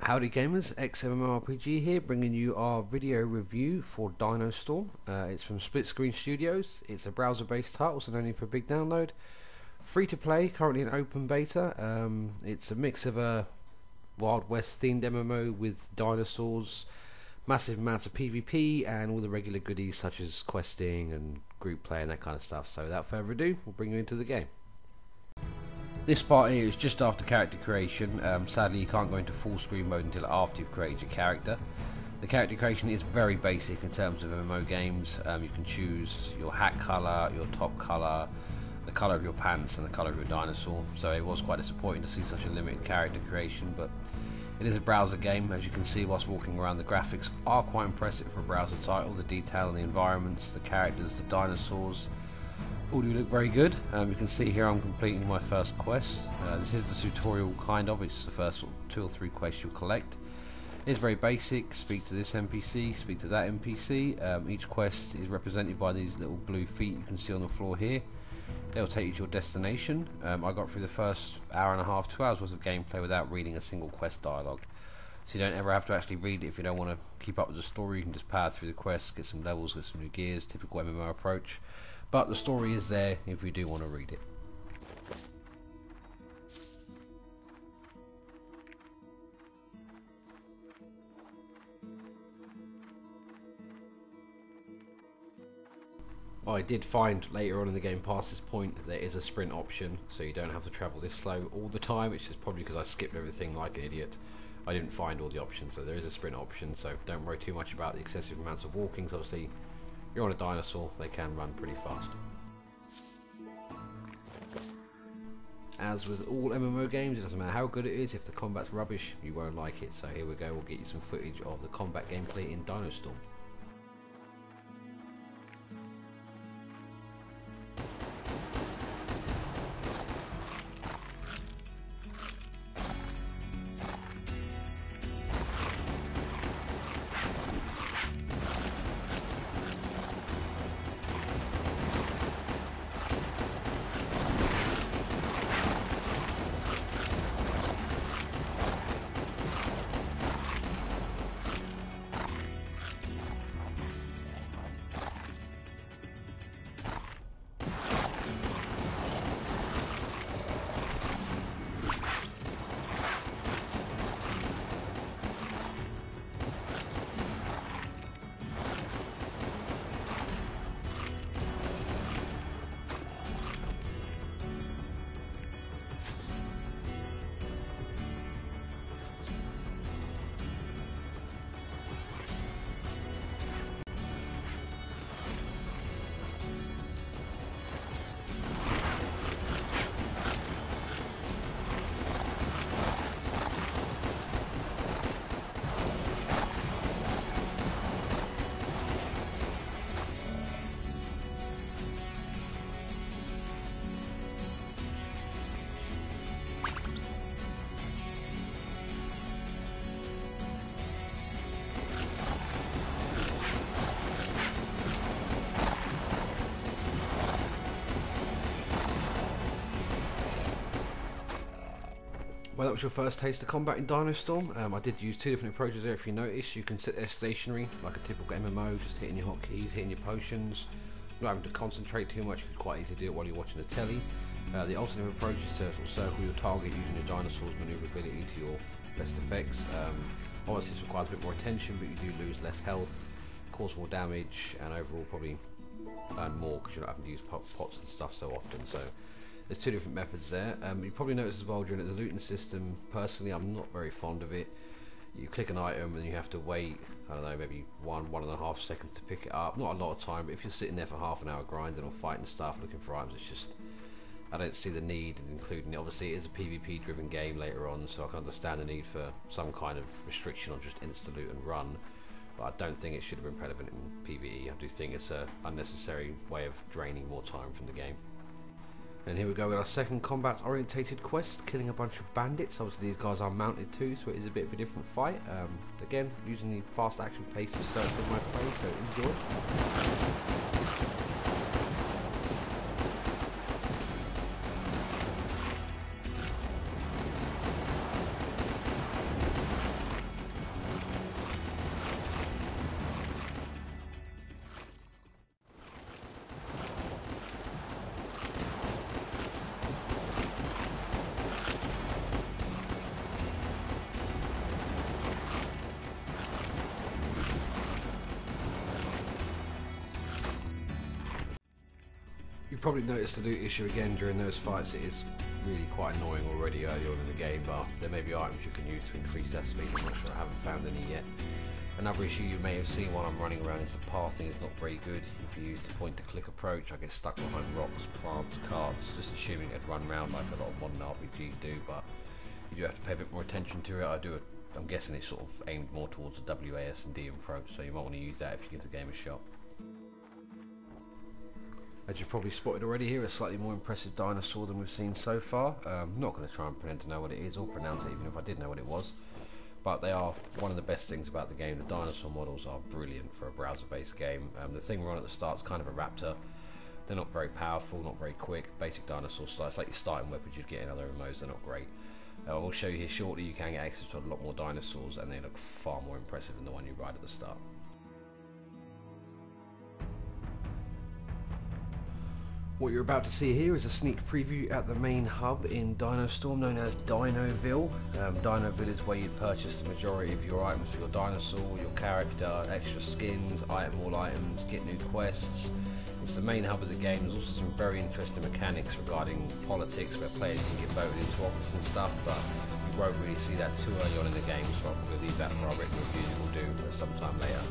Howdy gamers, XMMORPG here, bringing you our video review for Dino Storm. It's from Split Screen Studios. It's a browser-based title, so no need for a big download. Free to play, currently in open beta. It's a mix of a Wild West themed MMO with dinosaurs, massive amounts of PvP, and all the regular goodies such as questing and group play and that kind of stuff. So without further ado, we'll bring you into the game. This part here is just after character creation. Sadly you can't go into full screen mode until after you've created your character. The character creation is very basic in terms of MMO games. You can choose your hat colour, your top colour, the colour of your pants and the colour of your dinosaur. So it was quite disappointing to see such a limited character creation, but it is a browser game. As you can see whilst walking around, the graphics are quite impressive for a browser title. The detail in the environments, the characters, the dinosaurs, all do look very good. You can see here I'm completing my first quest. This is the tutorial kind of, it's the first sort of 2 or 3 quests you'll collect. It's very basic, speak to this NPC, speak to that NPC. Each quest is represented by these little blue feet you can see on the floor here. They'll take you to your destination. I got through the first hour and a half, 2 hours worth of gameplay without reading a single quest dialogue. So you don't ever have to actually read it if you don't want to keep up with the story. You can just power through the quests, get some levels, get some new gears, typical MMO approach. But the story is there if you do want to read it. I did find later on in the game past this point there is a sprint option, so you don't have to travel this slow all the time, which is probably because I skipped everything like an idiot. I didn't find all the options, so there is a sprint option, so don't worry too much about the excessive amounts of walkings. Obviously you're on a dinosaur, they can run pretty fast. As with all MMO games, it doesn't matter how good it is, if the combat's rubbish you won't like it. So here we go, we'll get you some footage of the combat gameplay in Dino Storm. Well, that was your first taste of combat in Dino Storm. I did use 2 different approaches there. If you notice, you can sit there stationary like a typical MMO, just hitting your hotkeys, hitting your potions, not having to concentrate too much. You can quite easily do it while you're watching the telly. The alternative approach is to sort of circle your target using your dinosaur's manoeuvrability to your best effects. Obviously this requires a bit more attention, but you do lose less health, cause more damage, and overall probably earn more because you're not having to use pots and stuff so often. So there's 2 different methods there. You probably noticed as well during the looting system, personally I'm not very fond of it. You click an item and you have to wait, I don't know, maybe 1.5 seconds to pick it up. Not a lot of time, but if you're sitting there for half an hour grinding or fighting stuff, looking for items, it's just, I don't see the need in including it. Obviously it is a PvP driven game later on, so I can understand the need for some kind of restriction on just insta loot and run. But I don't think it should have been relevant in PvE. I do think it's an unnecessary way of draining more time from the game. And here we go with our second combat orientated quest, killing a bunch of bandits. Obviously these guys are mounted too, so it is a bit of a different fight. Again, using the fast action pace of search in my play, so enjoy. You probably noticed the loot issue again during those fights. It is really quite annoying already early on in the game, but there may be items you can use to increase that speed. I'm not sure, I haven't found any yet. Another issue you may have seen while I'm running around is the pathing is not very good. If you use the point to click approach, I get stuck behind rocks, plants, carts, just assuming it'd run around like a lot of modern RPGs do, but you do have to pay a bit more attention to it. I'm guessing it's sort of aimed more towards the WASD approach, so you might want to use that if you give the game a shot. As you've probably spotted already here, a slightly more impressive dinosaur than we've seen so far. I'm not going to try and pretend to know what it is or pronounce it even if I did know what it was. But they are one of the best things about the game. The dinosaur models are brilliant for a browser-based game. The thing we're on at the start is kind of a raptor. They're not very powerful, not very quick. Basic dinosaur style. It's like your starting weapons you'd get in other MMOs. They're not great. I will show you here shortly. You can get access to a lot more dinosaurs, and they look far more impressive than the one you ride at the start. What you're about to see here is a sneak preview at the main hub in Dino Storm, known as Dinoville. Dinoville is where you'd purchase the majority of your items for your dinosaur, your character, extra skins, item all items, get new quests. It's the main hub of the game. There's also some very interesting mechanics regarding politics where players can get voted into office and stuff, but you won't really see that too early on in the game, so I'm going to leave that for our written review that we'll do sometime later.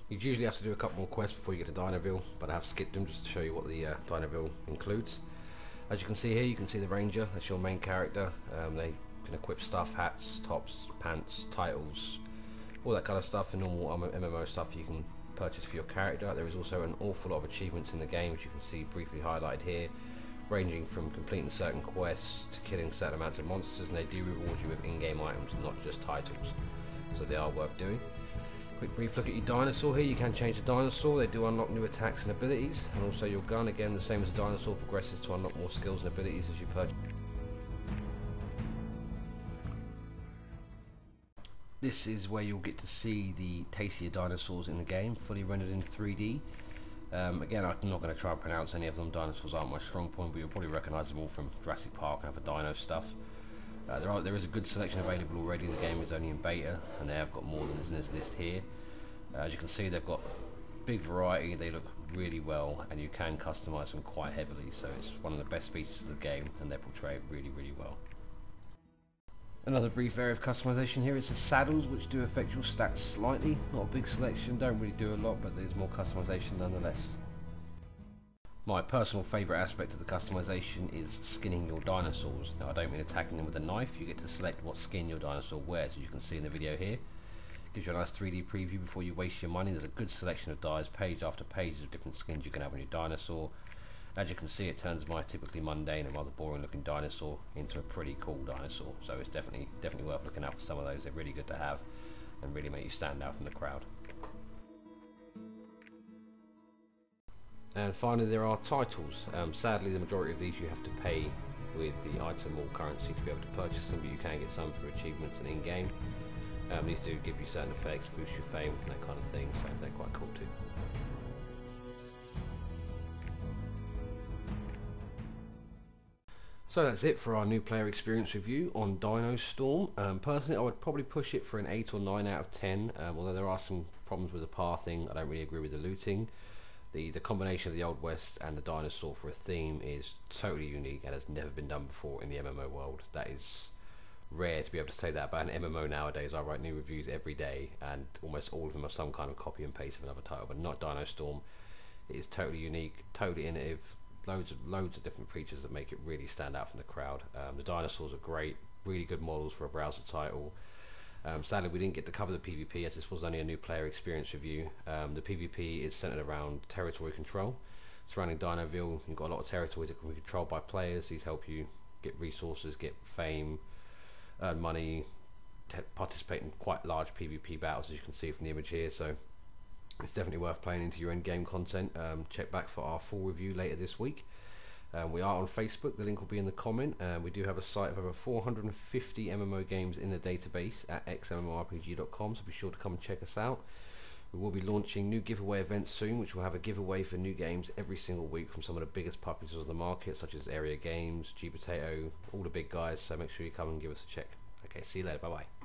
You'd usually have to do a couple more quests before you get to Dinoville, but I have skipped them just to show you what the Dinoville includes. As you can see here, you can see the Ranger, that's your main character. They can equip stuff, hats, tops, pants, titles, all that kind of stuff, and normal MMO stuff you can purchase for your character. There is also an awful lot of achievements in the game, which you can see briefly highlighted here, ranging from completing certain quests to killing certain amounts of monsters, and they do reward you with in-game items, not just titles, so they are worth doing. Quick brief look at your dinosaur here. You can change the dinosaur. They do unlock new attacks and abilities, and also your gun, again the same as the dinosaur, progresses to unlock more skills and abilities as you purchase. This is where you'll get to see the tastier dinosaurs in the game, fully rendered in 3D. Again, I'm not going to try and pronounce any of them. Dinosaurs aren't my strong point, but you'll probably recognise them all from Jurassic Park and other dino stuff. There is a good selection available already. The game is only in beta, and they have got more than is in this list here. As you can see, they've got big variety. They look really well, and you can customize them quite heavily, so it's one of the best features of the game, and they portray it really, really well. Another brief area of customization here is the saddles, which do affect your stats slightly. Not a big selection, don't really do a lot, but there's more customization nonetheless. My personal favourite aspect of the customization is skinning your dinosaurs. Now, I don't mean attacking them with a knife. You get to select what skin your dinosaur wears, as you can see in the video here. Gives you a nice 3D preview before you waste your money. There's a good selection of dyes, page after page of different skins you can have on your dinosaur. As you can see, it turns my typically mundane and rather boring looking dinosaur into a pretty cool dinosaur. So it's definitely worth looking out for some of those. They're really good to have and really make you stand out from the crowd. And finally, there are titles. Sadly, the majority of these you have to pay with the item or currency to be able to purchase them, but you can get some for achievements and in-game. These do give you certain effects, boost your fame, that kind of thing, so they're quite cool too. So that's it for our new player experience review on Dino Storm. Personally, I would probably push it for an 8 or 9 out of 10, although there are some problems with the pathing. I don't really agree with the looting. The combination of the Old West and the dinosaur for a theme is totally unique and has never been done before in the MMO world. That is rare to be able to say that about an MMO nowadays. I write new reviews every day, and almost all of them are some kind of copy and paste of another title, but not Dino Storm. It is totally unique, totally innovative, loads of different features that make it really stand out from the crowd. The dinosaurs are great, really good models for a browser title. Sadly, we didn't get to cover the PvP as this was only a new player experience review. The PvP is centered around territory control. Surrounding Dinoville, you've got a lot of territories that can be controlled by players. These help you get resources, get fame, earn money, participate in quite large PvP battles, as you can see from the image here. So it's definitely worth playing into your end game content. Check back for our full review later this week. We are on Facebook, the link will be in the comment. We do have a site of over 450 MMO games in the database at XMMORPG.com, so be sure to come and check us out. We will be launching new giveaway events soon, which will have a giveaway for new games every single week from some of the biggest publishers on the market, such as Area Games, G Potato, all the big guys, so make sure you come and give us a check. Okay, see you later, bye bye.